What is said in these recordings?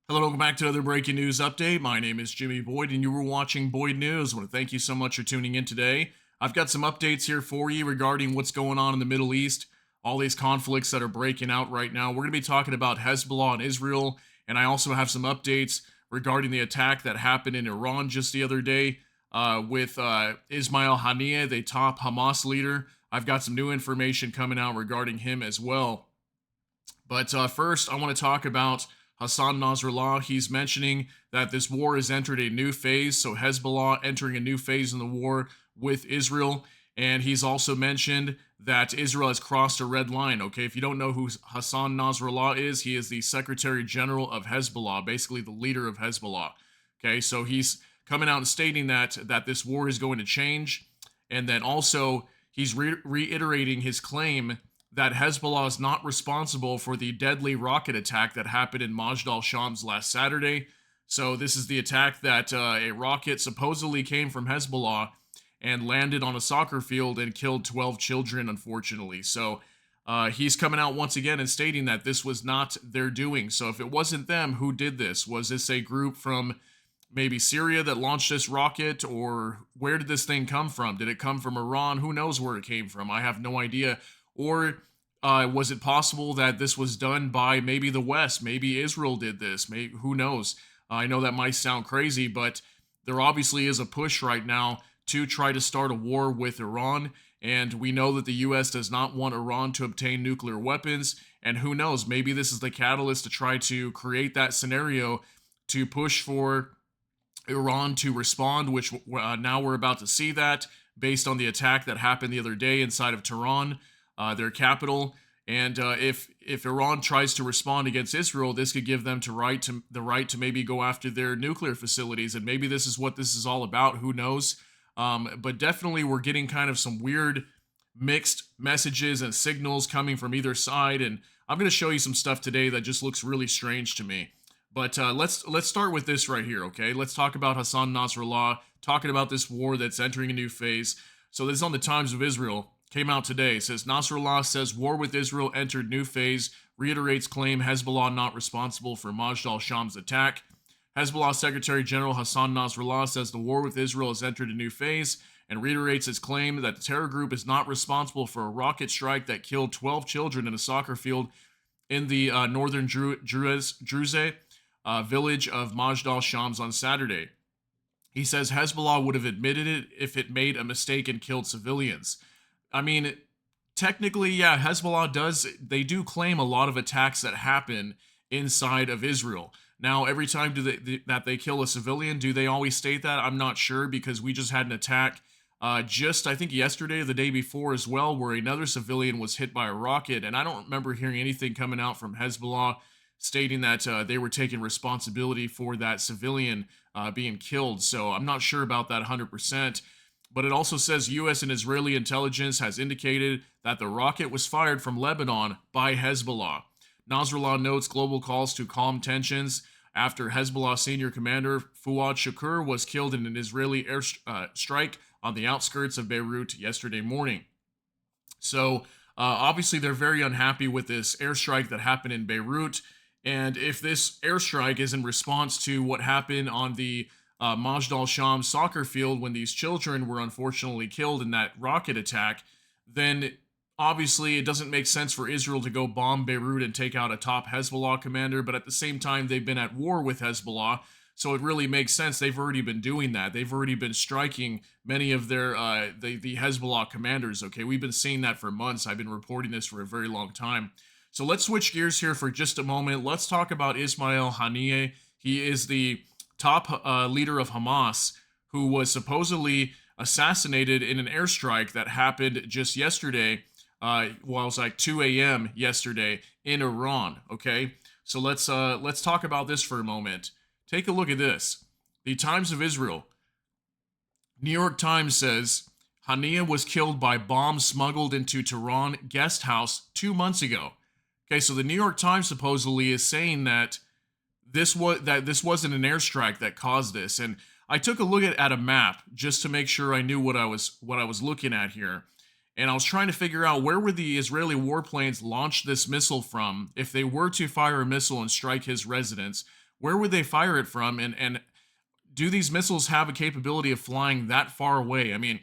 Hello, welcome back to another breaking news update. My name is Jimmy Boyd, and you were watching Boyd News. I want to thank you so much for tuning in today. I've got some updates here for you regarding what's going on in the Middle East, all these conflicts that are breaking out right now. We're going to be talking about Hezbollah and Israel, and I also have some updates regarding the attack that happened in Iran just the other day with Ismail Haniyeh, the top Hamas leader. I've got some new information coming out regarding him as well. But first, I want to talk about Hassan Nasrallah. He's mentioning that this war has entered a new phase. So, Hezbollah entering a new phase in the war with Israel. And he's also mentioned that Israel has crossed a red line. Okay, if you don't know who Hassan Nasrallah is, he is the Secretary General of Hezbollah, basically the leader of Hezbollah. Okay, so he's coming out and stating that this war is going to change. And then also, he's reiterating his claim that Hezbollah is not responsible for the deadly rocket attack that happened in Majd al-Shams last Saturday. So this is the attack that a rocket supposedly came from Hezbollah and landed on a soccer field and killed 12 children, unfortunately. So he's coming out once again and stating that this was not their doing. So if it wasn't them, who did this? Was this a group from maybe Syria that launched this rocket, or where did this thing come from? Did it come from Iran? Who knows where it came from? I have no idea. Or was it possible that this was done by maybe the West? Maybe Israel did this. Maybe, who knows? I know that might sound crazy, but there obviously is a push right now to try to start a war with Iran. And we know that the U.S. does not want Iran to obtain nuclear weapons. And who knows? Maybe this is the catalyst to try to create that scenario to push for Iran to respond, which now we're about to see that based on the attack that happened the other day inside of Tehran, their capital. And if Iran tries to respond against Israel, this could give them the right to maybe go after their nuclear facilities. And maybe this is what this is all about. Who knows? But definitely, we're getting kind of some weird mixed messages and signals coming from either side. And I'm going to show you some stuff today that just looks really strange to me. But let's start with this right here, okay? Let's talk about Hassan Nasrallah, talking about this war that's entering a new phase. So this is on the Times of Israel, came out today. It says, Nasrallah says war with Israel entered new phase, reiterates claim Hezbollah not responsible for Majd al-Shams attack. Hezbollah Secretary General Hassan Nasrallah says the war with Israel has entered a new phase and reiterates his claim that the terror group is not responsible for a rocket strike that killed 12 children in a soccer field in the northern Druze village of Majd al-Shams on Saturday. He says Hezbollah would have admitted it if it made a mistake and killed civilians. I mean, technically, yeah, they do claim a lot of attacks that happen inside of Israel. Now, every time that they kill a civilian, do they always state that? I'm not sure, because we just had an attack just, I think, yesterday or the day before as well, where another civilian was hit by a rocket, and I don't remember hearing anything coming out from Hezbollah stating that they were taking responsibility for that civilian being killed. So I'm not sure about that 100%. But it also says U.S. and Israeli intelligence has indicated that the rocket was fired from Lebanon by Hezbollah. Nasrallah notes global calls to calm tensions after Hezbollah senior commander Fuad Shakur was killed in an Israeli airstrike on the outskirts of Beirut yesterday morning. So obviously they're very unhappy with this airstrike that happened in Beirut. And if this airstrike is in response to what happened on the Majd al-Shams soccer field when these children were unfortunately killed in that rocket attack, then obviously it doesn't make sense for Israel to go bomb Beirut and take out a top Hezbollah commander. But at the same time, they've been at war with Hezbollah, so it really makes sense. They've already been doing that. They've already been striking many of their the Hezbollah commanders. Okay, we've been seeing that for months. I've been reporting this for a very long time. So let's switch gears here for just a moment. Let's talk about Ismail Haniyeh. He is the top leader of Hamas, who was supposedly assassinated in an airstrike that happened just yesterday. Well, it was like 2 a.m. yesterday in Iran. Okay, so let's talk about this for a moment. Take a look at this. The Times of Israel. New York Times says Haniyeh was killed by bomb smuggled into Tehran guest house 2 months ago. Okay, so the New York Times supposedly is saying that this wasn't an airstrike that caused this. And I took a look at a map just to make sure I knew what I was looking at here. And I was trying to figure out where would the Israeli warplanes launch this missile from if they were to fire a missile and strike his residence. where would they fire it from? And do these missiles have a capability of flying that far away? I mean,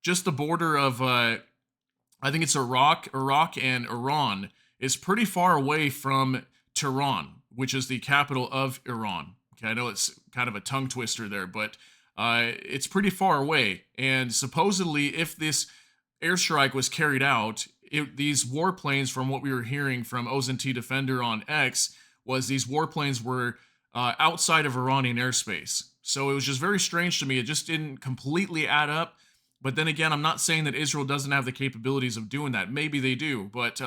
just the border of I think it's Iraq and Iran is pretty far away from Tehran, which is the capital of Iran. Okay, I know it's kind of a tongue twister there, but it's pretty far away. And supposedly, if this airstrike was carried out, these warplanes, from what we were hearing from OZNT Defender on X, was these warplanes were outside of Iranian airspace. So it was just very strange to me. It just didn't completely add up. But then again, I'm not saying that Israel doesn't have the capabilities of doing that. Maybe they do, but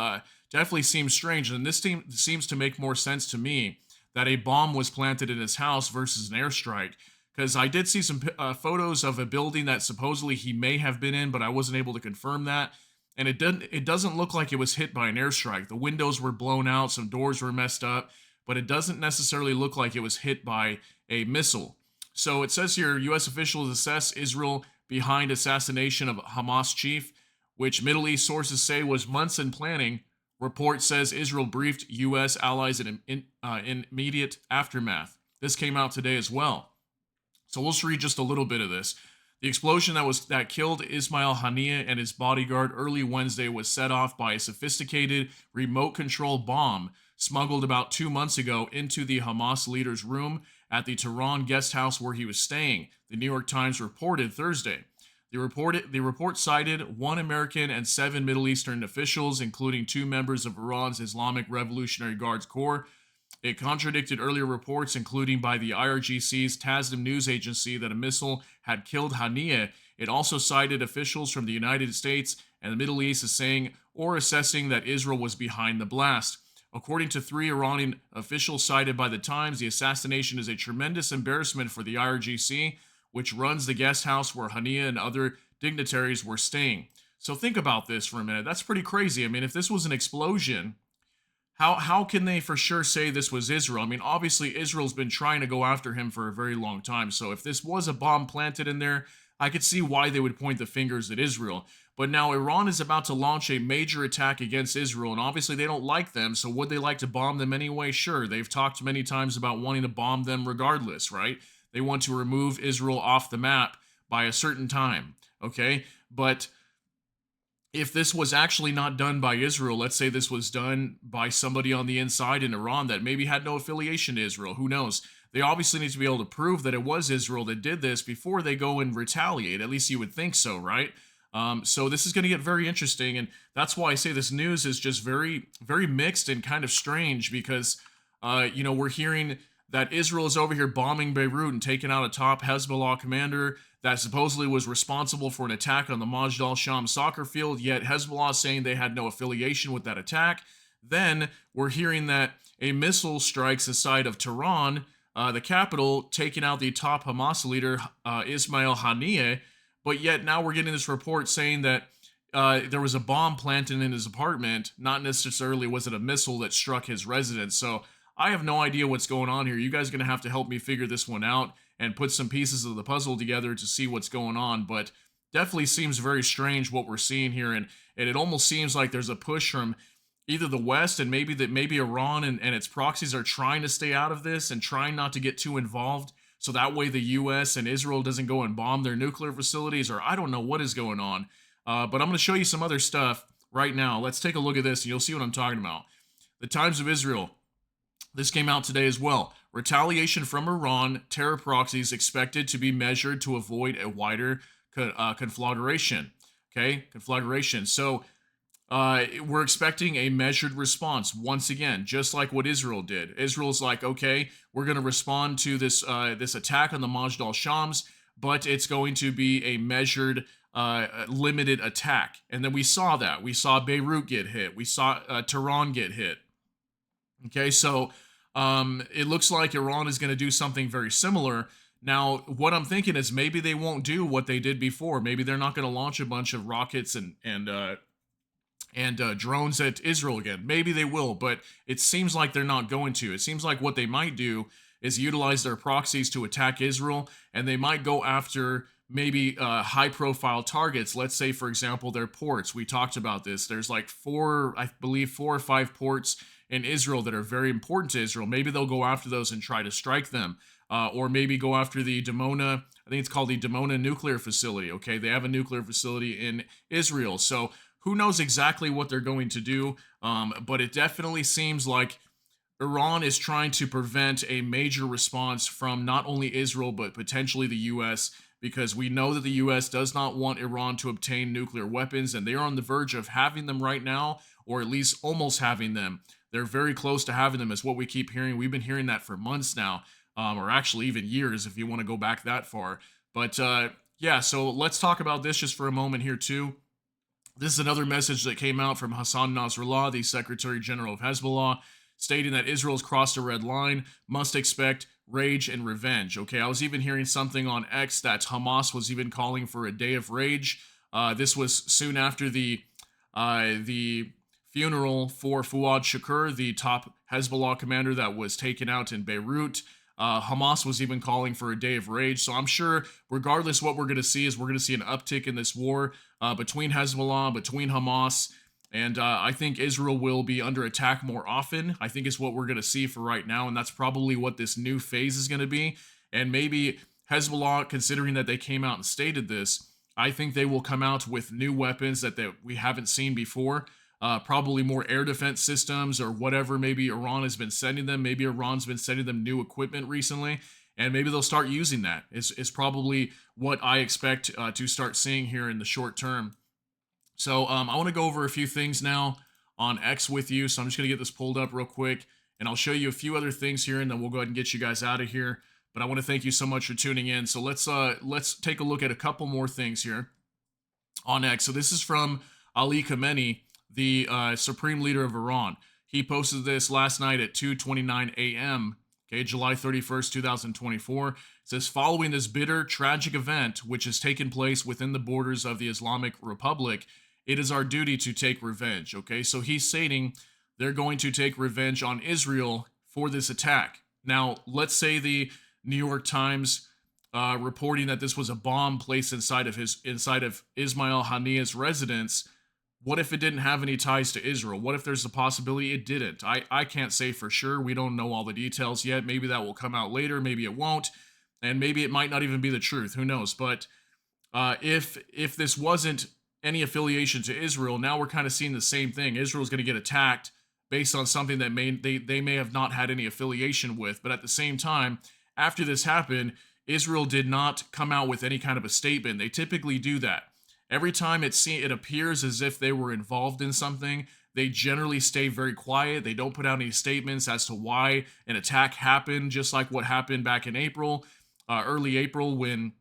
definitely seems strange. And this seems to make more sense to me that a bomb was planted in his house versus an airstrike. Because I did see some photos of a building that supposedly he may have been in, but I wasn't able to confirm that. And it doesn't look like it was hit by an airstrike. The windows were blown out, some doors were messed up, but it doesn't necessarily look like it was hit by a missile. So it says here, U.S. officials assess Israel behind assassination of Hamas chief, which Middle East sources say was months in planning. Report says Israel briefed U.S. allies in immediate aftermath. This came out today as well. So we'll just read just a little bit of this. The explosion that killed Ismail Haniyeh and his bodyguard early Wednesday was set off by a sophisticated remote-controlled bomb smuggled about 2 months ago into the Hamas leader's room at the Tehran guest house where he was staying, the New York Times reported Thursday. The report cited 1 American and 7 Middle Eastern officials, including 2 members of Iran's Islamic Revolutionary Guards Corps. It contradicted earlier reports, including by the IRGC's Tasnim news agency, that a missile had killed Haniyeh. It also cited officials from the United States and the Middle East as saying or assessing that Israel was behind the blast. According to 3 Iranian officials cited by the Times, the assassination is a tremendous embarrassment for the IRGC, which runs the guest house where Haniyeh and other dignitaries were staying. So think about this for a minute. That's pretty crazy. I mean, if this was an explosion, how can they for sure say this was Israel? I mean, obviously Israel's been trying to go after him for a very long time. So if this was a bomb planted in there, I could see why they would point the fingers at Israel. But now Iran is about to launch a major attack against Israel, and obviously they don't like them, so would they like to bomb them anyway? Sure, they've talked many times about wanting to bomb them regardless, right? They want to remove Israel off the map by a certain time, okay? But if this was actually not done by Israel, let's say this was done by somebody on the inside in Iran that maybe had no affiliation to Israel, who knows? They obviously need to be able to prove that it was Israel that did this before they go and retaliate. At least you would think so, right? So this is going to get very interesting, and that's why I say this news is just very, very mixed and kind of strange because, we're hearing that Israel is over here bombing Beirut and taking out a top Hezbollah commander that supposedly was responsible for an attack on the Majd al-Sham soccer field, yet Hezbollah is saying they had no affiliation with that attack. Then we're hearing that a missile strikes the side of Tehran, the capital, taking out the top Hamas leader, Ismail Haniyeh. But yet now we're getting this report saying that there was a bomb planted in his apartment. Not necessarily was it a missile that struck his residence. So I have no idea what's going on here. You guys are going to have to help me figure this one out and put some pieces of the puzzle together to see what's going on. But definitely seems very strange what we're seeing here. And it almost seems like there's a push from either the West and maybe Iran and its proxies are trying to stay out of this and trying not to get too involved. So that way the U.S. and Israel doesn't go and bomb their nuclear facilities, or I don't know what is going on. But I'm going to show you some other stuff right now. Let's take a look at this and you'll see what I'm talking about. The Times of Israel. This came out today as well. Retaliation from Iran, terror proxies expected to be measured to avoid a wider conflagration. Okay, conflagration. So we're expecting a measured response once again, just like what Israel did. Israel's like, okay, we're going to respond to this attack on the Majd al-Shams, but it's going to be a measured, limited attack. And then we saw that. We saw Beirut get hit. We saw Tehran get hit. Okay, so it looks like Iran is going to do something very similar. Now, what I'm thinking is maybe they won't do what they did before. Maybe they're not going to launch a bunch of rockets and drones at Israel again. Maybe they will, but it seems like they're not going to. It seems like what they might do is utilize their proxies to attack Israel, and they might go after maybe high-profile targets. Let's say, for example, their ports. We talked about this. There's like 4 or 5 ports in Israel that are very important to Israel. Maybe they'll go after those and try to strike them. Or maybe go after the Dimona, I think it's called the Dimona nuclear facility, okay? They have a nuclear facility in Israel. So who knows exactly what they're going to do, but it definitely seems like Iran is trying to prevent a major response from not only Israel, but potentially the U.S., because we know that the U.S. does not want Iran to obtain nuclear weapons, and they are on the verge of having them right now, or at least almost having them. They're very close to having them, is what we keep hearing. We've been hearing that for months now, or actually even years if you want to go back that far. But yeah, so let's talk about this just for a moment here, too. This is another message that came out from Hassan Nasrallah, the Secretary General of Hezbollah, stating that Israel's crossed a red line, must expect rage and revenge. Okay, I was even hearing something on X that Hamas was even calling for a day of rage. This was soon after the funeral for Fuad Shakur, the top Hezbollah commander that was taken out in Beirut. Hamas was even calling for a day of rage. So I'm sure, regardless, what we're going to see is we're going to see an uptick in this war between Hezbollah, between Hamas. And I think Israel will be under attack more often. I think is what we're going to see for right now. And that's probably what this new phase is going to be. And maybe Hezbollah, considering that they came out and stated this, I think they will come out with new weapons that we haven't seen before. Probably more air defense systems or whatever maybe Iran has been sending them. Maybe Iran's been sending them new equipment recently. And maybe they'll start using that. Is probably what I expect to start seeing here in the short term. So I want to go over a few things now on X with you. So I'm just going to get this pulled up real quick, and I'll show you a few other things here, and then we'll go ahead and get you guys out of here. But I want to thank you so much for tuning in. So let's take a look at a couple more things here on X. So this is from Ali Khamenei, the supreme leader of Iran. He posted this last night at 2:29 a.m., okay, July 31st, 2024. It says, following this bitter, tragic event, which has taken place within the borders of the Islamic Republic, it is our duty to take revenge, okay? So he's stating they're going to take revenge on Israel for this attack. Now, let's say the New York Times reporting that this was a bomb placed inside of Ismail Haniyeh's residence. What if it didn't have any ties to Israel? What if there's a possibility it didn't? I can't say for sure. We don't know all the details yet. Maybe that will come out later. Maybe it won't. And maybe it might not even be the truth. Who knows? But if this wasn't any affiliation to Israel, now we're kind of seeing the same thing. Israel's going to get attacked based on something that they may have not had any affiliation with. But at the same time, after this happened, Israel did not come out with any kind of a statement. They typically do that. Every time it appears as if they were involved in something, they generally stay very quiet. They don't put out any statements as to why an attack happened, just like what happened back in April, early April, when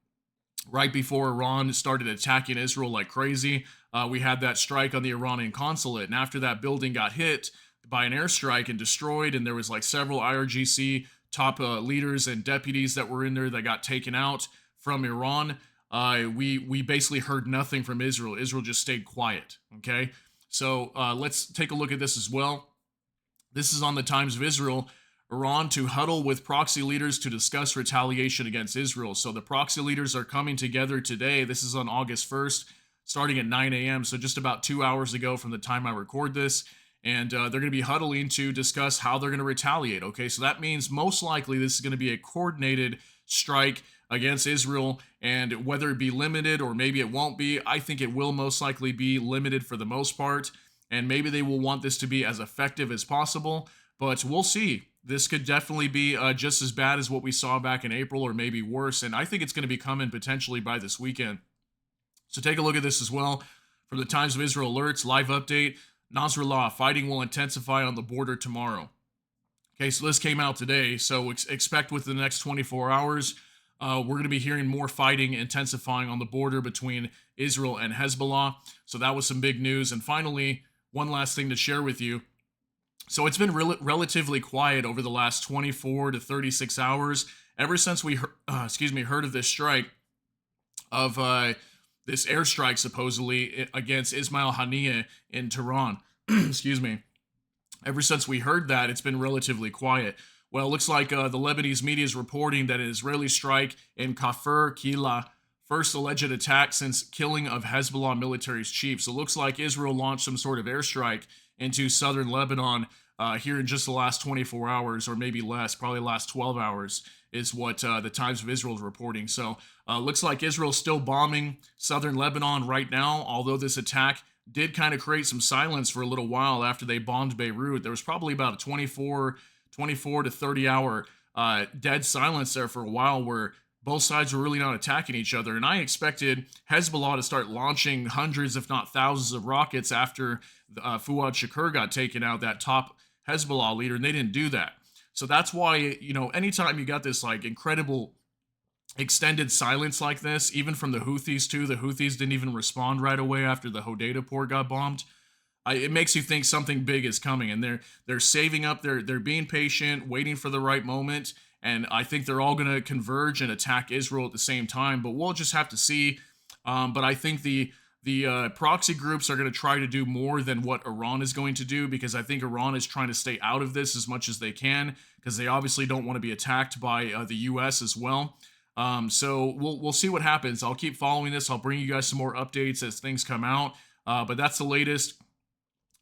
right before Iran started attacking Israel like crazy. We had that strike on the Iranian consulate, and after that building got hit by an airstrike and destroyed, and there was like several IRGC top leaders and deputies that were in there that got taken out from Iran. We basically heard nothing from Israel. Israel just stayed quiet, okay? So let's take a look at this as well. This is on the Times of Israel. Iran to huddle with proxy leaders to discuss retaliation against Israel. So the proxy leaders are coming together today. This is on August 1st, starting at 9 a.m., so just about 2 hours ago from the time I record this. And they're going to be huddling to discuss how they're going to retaliate, okay? So that means most likely this is going to be a coordinated strike against Israel, and whether it be limited or maybe it won't be, I think it will most likely be limited for the most part, and maybe they will want this to be as effective as possible, but we'll see. This could definitely be just as bad as what we saw back in April, or maybe worse, and I think it's going to be coming potentially by this weekend. So take a look at this as well. From the Times of Israel alerts, live update, Nasrallah, fighting will intensify on the border tomorrow. Okay, so this came out today, so expect within the next 24 hours, we're going to be hearing more fighting intensifying on the border between Israel and Hezbollah. So that was some big news. And finally, one last thing to share with you. So it's been relatively quiet over the last 24 to 36 hours, ever since we heard of this strike, of this airstrike supposedly against Ismail Haniyeh in Tehran. Excuse me. Ever since we heard that, it's been relatively quiet. Well, it looks like the Lebanese media is reporting that an Israeli strike in Kafr Kila, first alleged attack since killing of Hezbollah military's chief. So it looks like Israel launched some sort of airstrike into southern Lebanon here in just the last 24 hours, or maybe less, probably the last 12 hours, is what the Times of Israel is reporting. So looks like Israel's still bombing southern Lebanon right now, although this attack did kind of create some silence for a little while after they bombed Beirut. There was probably about a 24 to 30 hour dead silence there for a while where both sides were really not attacking each other. And I expected Hezbollah to start launching hundreds, if not thousands, of rockets after Fuad Shakur got taken out, that top Hezbollah leader, and they didn't do that. So that's why, anytime you got this like incredible extended silence like this, even from the Houthis too, the Houthis didn't even respond right away after the Hodeidah port got bombed. It makes you think something big is coming, and they're saving up, they're being patient, waiting for the right moment, and I think they're all going to converge and attack Israel at the same time. But we'll just have to see. But I think the proxy groups are going to try to do more than what Iran is going to do, because I think Iran is trying to stay out of this as much as they can, because they obviously don't want to be attacked by the U.S. as well. So we'll see what happens. I'll keep following this. I'll bring you guys some more updates as things come out. But that's the latest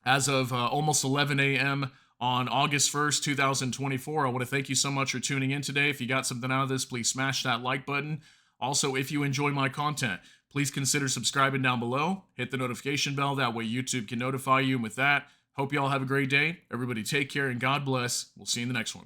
as of almost 11 a.m. on August 1st, 2024. I want to thank you so much for tuning in today. If you got something out of this, please smash that like button. Also, if you enjoy my content, please consider subscribing down below. Hit the notification bell. That way YouTube can notify you. And with that, hope you all have a great day. Everybody take care and God bless. We'll see you in the next one.